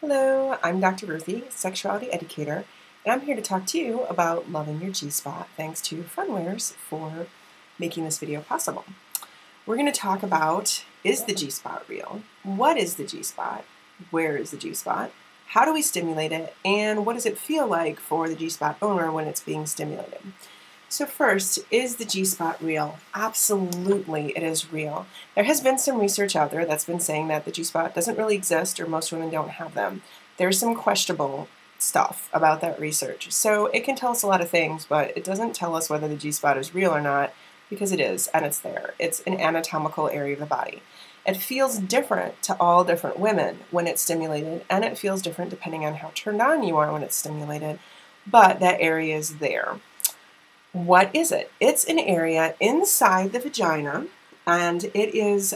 Hello, I'm Dr. Ruthie, sexuality educator, and I'm here to talk to you about loving your G-spot thanks to Funwares for making this video possible. We're going to talk about, is the G-spot real? What is the G-spot? Where is the G-spot? How do we stimulate it? And what does it feel like for the G-spot owner when it's being stimulated? So first, is the G-spot real? Absolutely, it is real. There has been some research out there that's been saying that the G-spot doesn't really exist or most women don't have them. There's some questionable stuff about that research. So it can tell us a lot of things, but it doesn't tell us whether the G-spot is real or not, because it is, and it's there. It's an anatomical area of the body. It feels different to all different women when it's stimulated, and it feels different depending on how turned on you are when it's stimulated, but that area is there. What is it? It's an area inside the vagina, and it is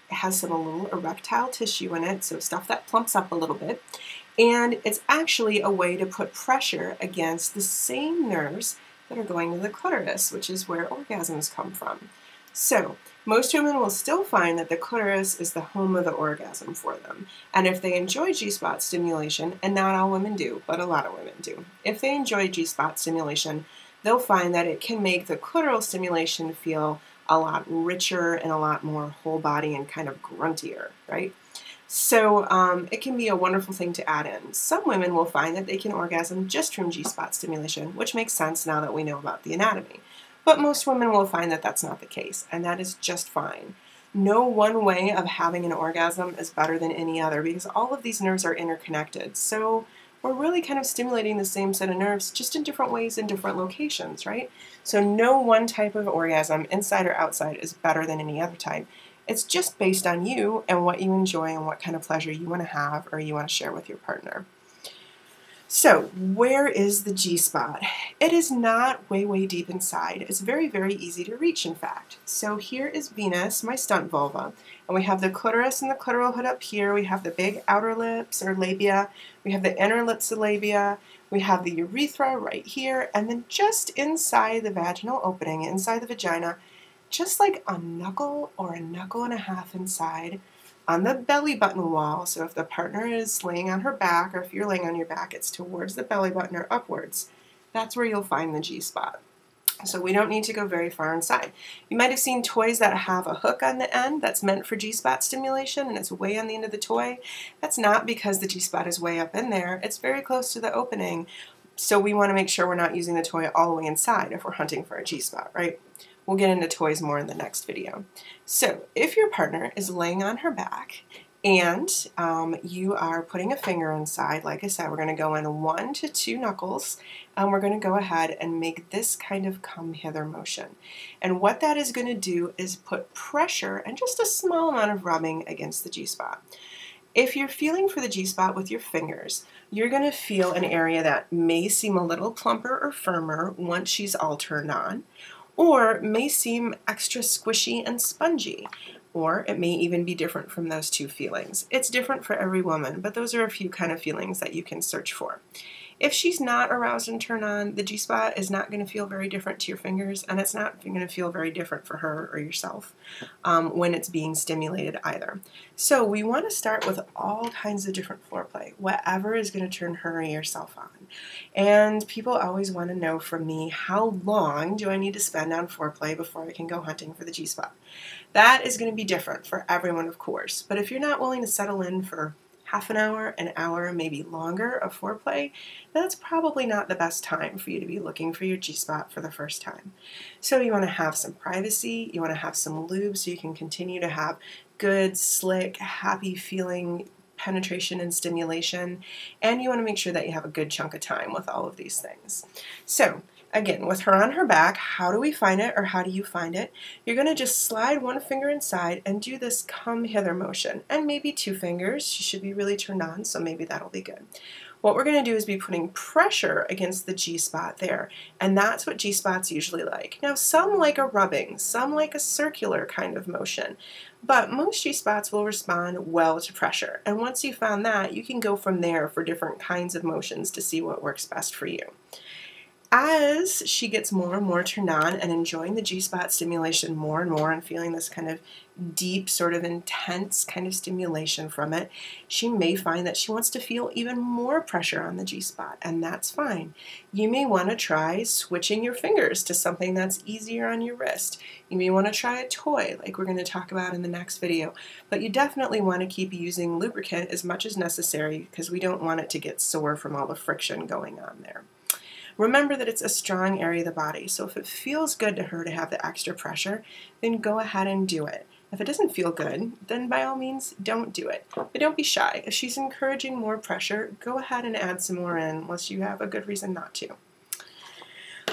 has some little erectile tissue in it, so stuff that plumps up a little bit, and it's actually a way to put pressure against the same nerves that are going to the clitoris, which is where orgasms come from. So most women will still find that the clitoris is the home of the orgasm for them, and if they enjoy G-spot stimulation, and not all women do, but a lot of women do, if they enjoy G-spot stimulation, they'll find that it can make the clitoral stimulation feel a lot richer and a lot more whole body and kind of gruntier, right? So it can be a wonderful thing to add in. Some women will find that they can orgasm just from G-spot stimulation, which makes sense now that we know about the anatomy. But most women will find that that's not the case, and that is just fine. No one way of having an orgasm is better than any other because all of these nerves are interconnected. So we're really kind of stimulating the same set of nerves just in different ways in different locations, right? So no one type of orgasm, inside or outside, is better than any other type. It's just based on you and what you enjoy and what kind of pleasure you want to have or you want to share with your partner. So where is the G-spot? It is not way, way deep inside. It's very, very easy to reach, in fact. So here is Venus, my stunt vulva, and we have the clitoris and the clitoral hood up here. We have the big outer lips or labia. We have the inner lips of labia. We have the urethra right here, and then just inside the vaginal opening, inside the vagina, just like a knuckle or a knuckle and a half inside, on the belly button wall. So if the partner is laying on her back, or if you're laying on your back, it's towards the belly button or upwards. That's where you'll find the G-spot. So we don't need to go very far inside. You might have seen toys that have a hook on the end that's meant for G-spot stimulation, and it's way on the end of the toy. That's not because the G-spot is way up in there. It's very close to the opening. So we want to make sure we're not using the toy all the way inside if we're hunting for a G-spot, right? We'll get into toys more in the next video. So if your partner is laying on her back and you are putting a finger inside, like I said, we're going to go in 1 to 2 knuckles, and we're going to go ahead and make this kind of come hither motion. And what that is going to do is put pressure and just a small amount of rubbing against the G-spot. If you're feeling for the G-spot with your fingers, you're going to feel an area that may seem a little plumper or firmer once she's all turned on, or may seem extra squishy and spongy, or it may even be different from those two feelings. It's different for every woman, but those are a few kind of feelings that you can search for. If she's not aroused and turned on, the G-spot is not going to feel very different to your fingers, and it's not going to feel very different for her or yourself when it's being stimulated either. So we want to start with all kinds of different foreplay, whatever is going to turn her or yourself on. And people always want to know from me, how long do I need to spend on foreplay before I can go hunting for the G-spot? That is going to be different for everyone, of course, but if you're not willing to settle in for half an hour, maybe longer of foreplay, that's probably not the best time for you to be looking for your G-spot for the first time. So you want to have some privacy, you want to have some lube so you can continue to have good, slick, happy feeling penetration and stimulation, and you want to make sure that you have a good chunk of time with all of these things. So again, with her on her back, how do we find it, or how do you find it? You're going to just slide one finger inside and do this come hither motion, and maybe 2 fingers. She should be really turned on, so maybe that'll be good. What we're going to do is be putting pressure against the G-spot there, and that's what G-spots usually like. Now, some like a rubbing, some like a circular kind of motion, but most G-spots will respond well to pressure, and once you found that, you can go from there for different kinds of motions to see what works best for you. As she gets more and more turned on and enjoying the G-spot stimulation more and more and feeling this kind of deep, sort of intense kind of stimulation from it, she may find that she wants to feel even more pressure on the G-spot, and that's fine. You may want to try switching your fingers to something that's easier on your wrist. You may want to try a toy like we're going to talk about in the next video, but you definitely want to keep using lubricant as much as necessary because we don't want it to get sore from all the friction going on there. Remember that it's a strong area of the body, so if it feels good to her to have the extra pressure, then go ahead and do it. If it doesn't feel good, then by all means, don't do it. But don't be shy. If she's encouraging more pressure, go ahead and add some more in, unless you have a good reason not to.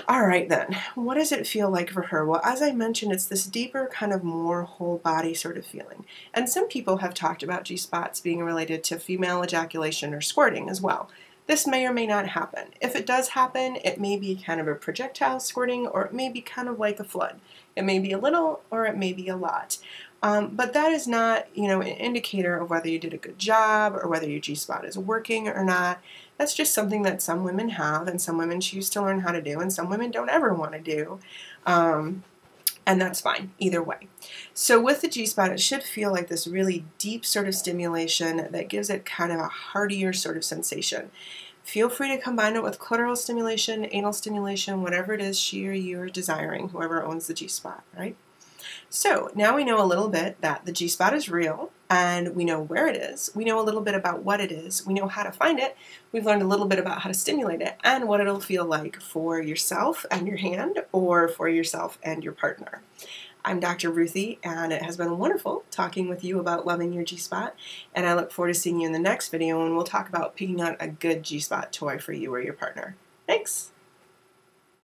All right then, what does it feel like for her? Well, as I mentioned, it's this deeper, kind of more whole body sort of feeling. And some people have talked about G-spots being related to female ejaculation or squirting as well. This may or may not happen. If it does happen, it may be kind of a projectile squirting, or it may be kind of like a flood. It may be a little, or it may be a lot. But that is not, an indicator of whether you did a good job or whether your G-spot is working or not. That's just something that some women have, and some women choose to learn how to do, and some women don't ever want to do. And that's fine, either way. So with the G-spot, it should feel like this really deep sort of stimulation that gives it kind of a heartier sort of sensation. Feel free to combine it with clitoral stimulation, anal stimulation, whatever it is she or you are desiring, whoever owns the G-spot, right? So now we know a little bit that the G-spot is real, and we know where it is. We know a little bit about what it is. We know how to find it. We've learned a little bit about how to stimulate it and what it'll feel like for yourself and your hand, or for yourself and your partner. I'm Dr. Ruthie, and it has been wonderful talking with you about loving your G-spot, and I look forward to seeing you in the next video, and we'll talk about picking out a good G-spot toy for you or your partner. Thanks!